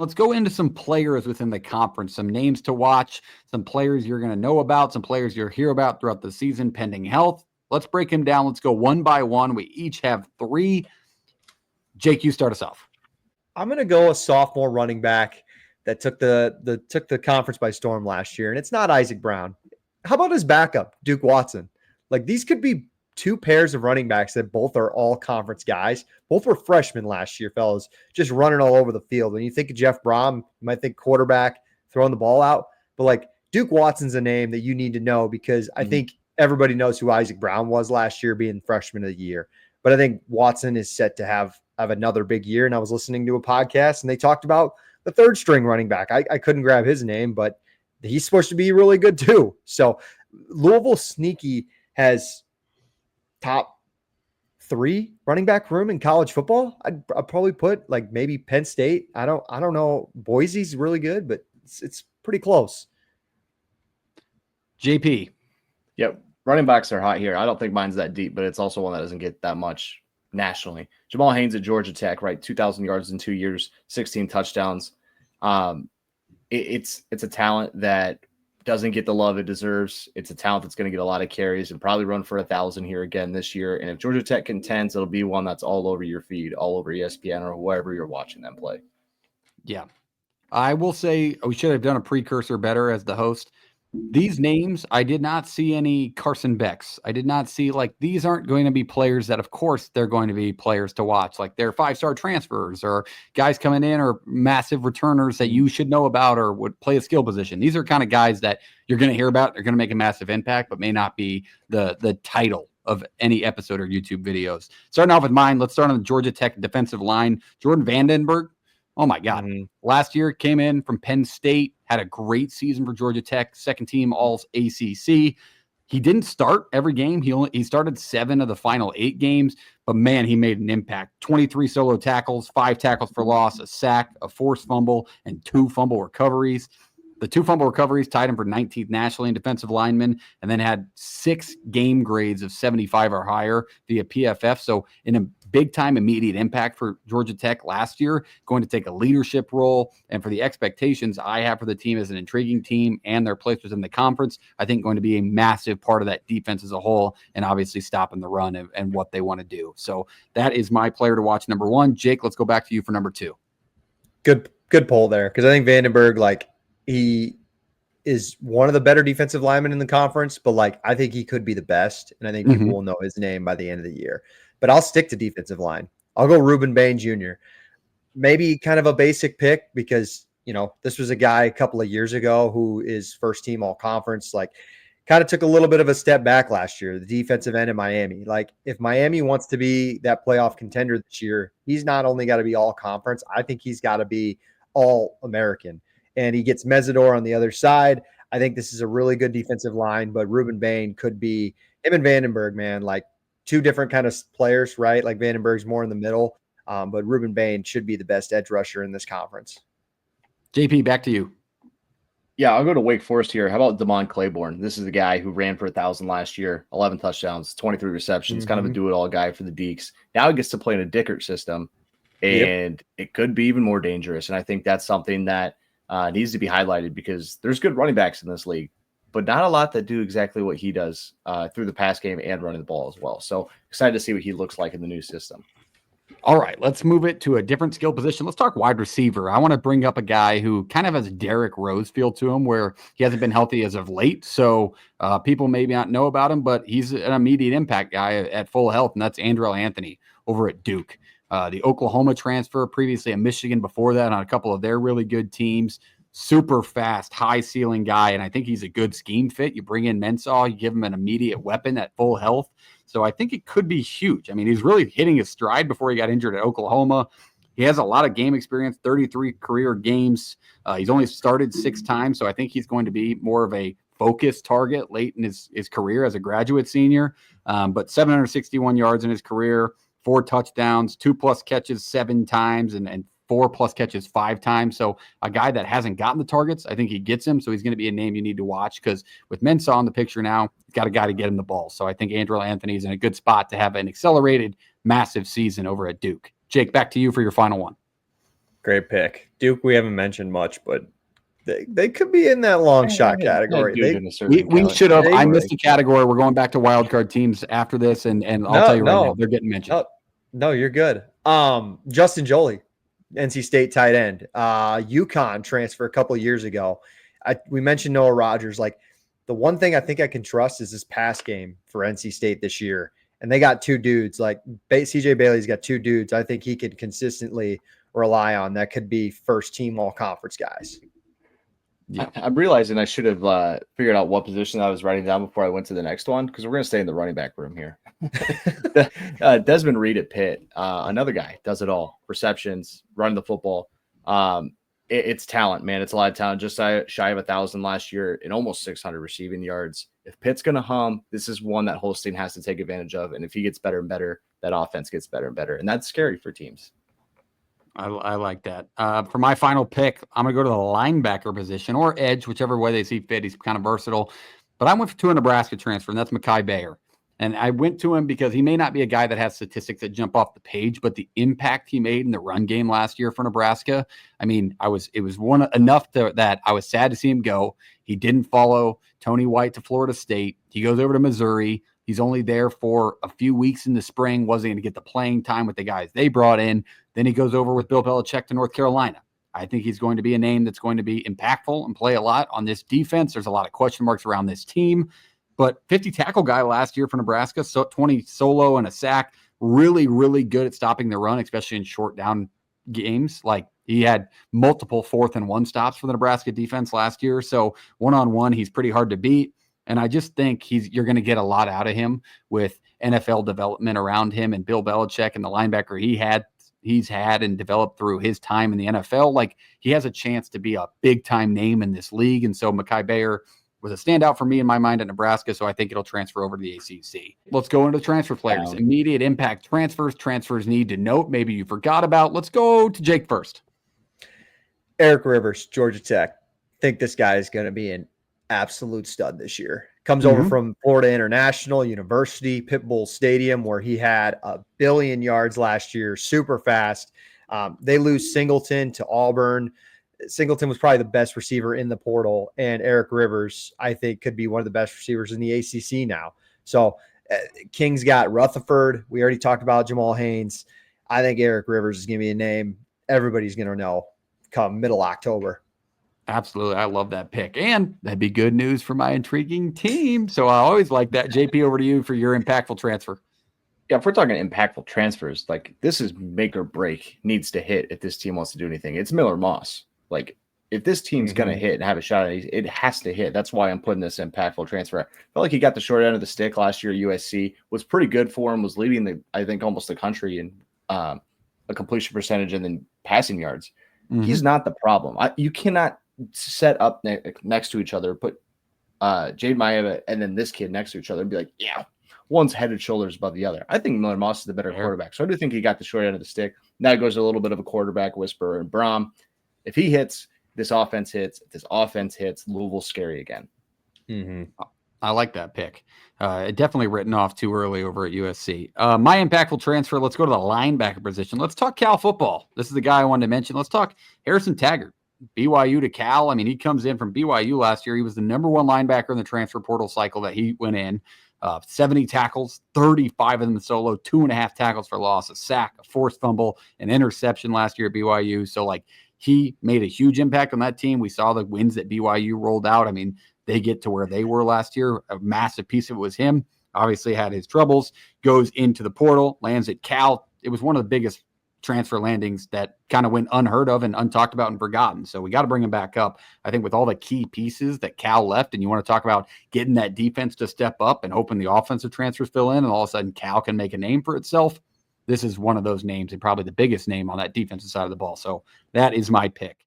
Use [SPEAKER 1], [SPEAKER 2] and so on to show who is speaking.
[SPEAKER 1] Let's go into some players within the conference, some names to watch, some players you're going to know about, some players you'll hear about throughout the season pending health. Let's break them down. Let's go one by one. We each have 3. Jake, you start us off.
[SPEAKER 2] I'm going to go a sophomore running back that took the conference by storm last year, and it's not Isaac Brown. How about his backup, Duke Watson? Like, these could be 2 pairs of running backs that both are all conference guys. Both were freshmen last year, fellas, just running all over the field. When you think of Jeff Brom, you might think quarterback throwing the ball out, but like Duke Watson's a name that you need to know because I think everybody knows who Isaac Brown was last year being freshman of the year. But I think Watson is set to have another big year. And I was listening to a podcast and they talked about the 3rd string running back. I couldn't grab his name, but he's supposed to be really good too. So Louisville sneaky has top 3 running back room in college football. I'd probably put like maybe Penn State. I don't know. Boise's really good, but it's pretty close.
[SPEAKER 1] JP.
[SPEAKER 3] Yep. Running backs are hot here. I don't think mine's that deep, but it's also one that doesn't get that much nationally. Jamal Haynes at Georgia Tech, right? 2,000 yards in 2 years, 16 touchdowns. It's a talent that doesn't get the love it deserves. It's a talent that's going to get a lot of carries and probably run for 1,000 here again this year. And if Georgia Tech contends, it'll be one that's all over your feed, all over ESPN or wherever you're watching them play.
[SPEAKER 1] Yeah. I will say we should have done a precursor better as the host. These names, I did not see any Carson Becks. I did not see, like, these aren't going to be players that, of course, they're going to be players to watch. Like, they're 5-star transfers or guys coming in or massive returners that you should know about or would play a skill position. These are kind of guys that you're going to hear about. They're going to make a massive impact, but may not be the title of any episode or YouTube videos. Starting off with mine, let's start on the Georgia Tech defensive line. Jordan Vandenberg. Oh, my God. Last year came in from Penn State, had a great season for Georgia Tech, 2nd team all ACC. He didn't start every game. He started 7 of the final 8 games, but man, he made an impact. 23 solo tackles, 5 tackles for loss, a sack, a forced fumble, and 2 fumble recoveries. The 2 fumble recoveries tied him for 19th nationally in defensive linemen, and then had 6 game grades of 75 or higher via PFF. So in a big-time immediate impact for Georgia Tech last year, going to take a leadership role. And for the expectations I have for the team as an intriguing team and their place within the conference, I think going to be a massive part of that defense as a whole and obviously stopping the run and what they want to do. So that is my player to watch, number 1. Jake, let's go back to you for number 2.
[SPEAKER 2] Good poll there because I think Vandenberg, like, he is one of the better defensive linemen in the conference, but like I think he could be the best, and I think people will know his name by the end of the year. But I'll stick to defensive line. I'll go Ruben Bain Jr. Maybe kind of a basic pick because, you know, this was a guy a couple of years ago who is 1st team all conference, like kind of took a little bit of a step back last year, the defensive end in Miami. Like if Miami wants to be that playoff contender this year, he's not only got to be all conference, I think he's got to be all American. And he gets Mesidor on the other side. I think this is a really good defensive line, but Ruben Bain could be him and Vandenberg, man, like 2 different kind of players, right? Like Vandenberg's more in the middle, but Ruben Bain should be the best edge rusher in this conference.
[SPEAKER 1] JP, back to you.
[SPEAKER 3] Yeah, I'll go to Wake Forest here. How about Damon Claiborne? This is the guy who ran for 1,000 last year, 11 touchdowns, 23 receptions, kind of a do-it-all guy for the Deacs. Now he gets to play in a Dickert system, and it could be even more dangerous. And I think that's something that needs to be highlighted because there's good running backs in this league, but not a lot that do exactly what he does through the pass game and running the ball as well. So excited to see what he looks like in the new system.
[SPEAKER 1] All right, let's move it to a different skill position. Let's talk wide receiver. I want to bring up a guy who kind of has a Derrick Rose feel to him where he hasn't been healthy as of late. So people maybe not know about him, but he's an immediate impact guy at full health, and that's Andrell Anthony over at Duke. The Oklahoma transfer, previously at Michigan before that on a couple of their really good teams. Super fast, high ceiling guy, and I think he's a good scheme fit. You bring in Mensah, you give him an immediate weapon at full health. So I think it could be huge. I mean, he's really hitting his stride before he got injured at Oklahoma. He has a lot of game experience, 33 career games. He's only started 6 times, so I think he's going to be more of a focused target late in his career as a graduate senior. But 761 yards in his career, 4 touchdowns, 2+ catches 7 times, and 4+ catches 5 times. So a guy that hasn't gotten the targets, I think he gets him. So he's going to be a name you need to watch because with Mensah in the picture now, he's got a guy to get him the ball. So I think Andrell Anthony is in a good spot to have an accelerated, massive season over at Duke. Jake, back to you for your final one.
[SPEAKER 2] Great pick. Duke, we haven't mentioned much, but they could be in that long shot category.
[SPEAKER 3] Duke in a certain
[SPEAKER 1] We should have. I
[SPEAKER 3] category.
[SPEAKER 1] missed a category. We're going back to wild card teams after this, and I'll tell you right now, they're getting mentioned.
[SPEAKER 2] No, you're good. Justin Joly, NC State tight end, UConn transfer a couple of years ago. We mentioned Noah Rogers. Like, the one thing I think I can trust is this pass game for NC State this year. And they got two dudes. Like, CJ Bailey's got two dudes I think he could consistently rely on that could be first team all conference guys.
[SPEAKER 3] Yeah. I'm realizing I should have figured out what position I was writing down before I went to the next one, because we're going to stay in the running back room here. Desmond Reed at Pitt, another guy, does it all. Receptions, run the football. It's talent, man. It's a lot of talent. Just shy of 1,000 last year and almost 600 receiving yards. If Pitt's going to hum, this is one that Holstein has to take advantage of. And if he gets better and better, that offense gets better and better. And that's scary for teams.
[SPEAKER 1] I like that. For my final pick, I'm going to go to the linebacker position or edge, whichever way they see fit. He's kind of versatile. But I went to a Nebraska transfer, and that's Mekhi Bayer. And I went to him because he may not be a guy that has statistics that jump off the page, but the impact he made in the run game last year for Nebraska, I mean, it was one enough that I was sad to see him go. He didn't follow Tony White to Florida State. He goes over to Missouri. He's only there for a few weeks in the spring. Wasn't going to get the playing time with the guys they brought in. Then he goes over with Bill Belichick to North Carolina. I think he's going to be a name that's going to be impactful and play a lot on this defense. There's a lot of question marks around this team. But 50 tackle guy last year for Nebraska, so 20 solo and a sack, really, really good at stopping the run, especially in short down games. Like, he had multiple 4th and 1 stops for the Nebraska defense last year. So one-on-one, he's pretty hard to beat. And I just think you're going to get a lot out of him with NFL development around him and Bill Belichick and the linebacker he's had and developed through his time in the NFL. Like, he has a chance to be a big-time name in this league. And so Mekhi Bayer was a standout for me in my mind at Nebraska, so I think it'll transfer over to the ACC. Let's go into transfer players. Immediate impact transfers need to note, maybe you forgot about. Let's go to Jake first.
[SPEAKER 2] Eric Rivers, Georgia Tech. Think this guy is going to be an absolute stud this year. Comes over from Florida International University, Pitbull Stadium, where he had 1 billion yards last year, super fast. They lose Singleton to Auburn. Singleton was probably the best receiver in the portal, and Eric Rivers, I think, could be one of the best receivers in the ACC now. So King's got Rutherford. We already talked about Jamal Haynes. I think Eric Rivers is going to be a name everybody's going to know come middle October.
[SPEAKER 1] Absolutely. I love that pick. And that'd be good news for my intriguing team. So I always like that. JP, over to you for your impactful transfer.
[SPEAKER 3] Yeah, if we're talking impactful transfers, like, this is make or break, needs to hit if this team wants to do anything. It's Miller Moss. Like, if this team's going to hit and have a shot at it, it has to hit. That's why I'm putting this impactful transfer. I felt like he got the short end of the stick last year at USC. Was pretty good for him. Was leading I think almost the country in a completion percentage and then passing yards. He's not the problem. You cannot set up next to each other, put Jade Maeva and then this kid next to each other and be like, yeah, one's head and shoulders above the other. I think Miller Moss is the better quarterback. So I do think he got the short end of the stick. Now goes a little bit of a quarterback whisperer. And Braum, if he hits, this offense hits. If this offense hits, Louisville's scary again.
[SPEAKER 1] I like that pick. Definitely written off too early over at USC. My impactful transfer, let's go to the linebacker position. Let's talk Cal football. This is the guy I wanted to mention. Let's talk Harrison Taggart, BYU to Cal. I mean, he comes in from BYU last year. He was the number 1 linebacker in the transfer portal cycle that he went in. 70 tackles, 35 of them solo, 2.5 tackles for loss, a sack, a forced fumble, an interception last year at BYU. So, like, he made a huge impact on that team. We saw the wins that BYU rolled out. I mean, they get to where they were last year. A massive piece of it was him. Obviously had his troubles, goes into the portal, lands at Cal. It was one of the biggest transfer landings that kind of went unheard of and untalked about and forgotten. So we got to bring him back up. I think with all the key pieces that Cal left, and you want to talk about getting that defense to step up and hoping the offensive transfers fill in, and all of a sudden Cal can make a name for itself. This is one of those names, and probably the biggest name on that defensive side of the ball. So that is my pick.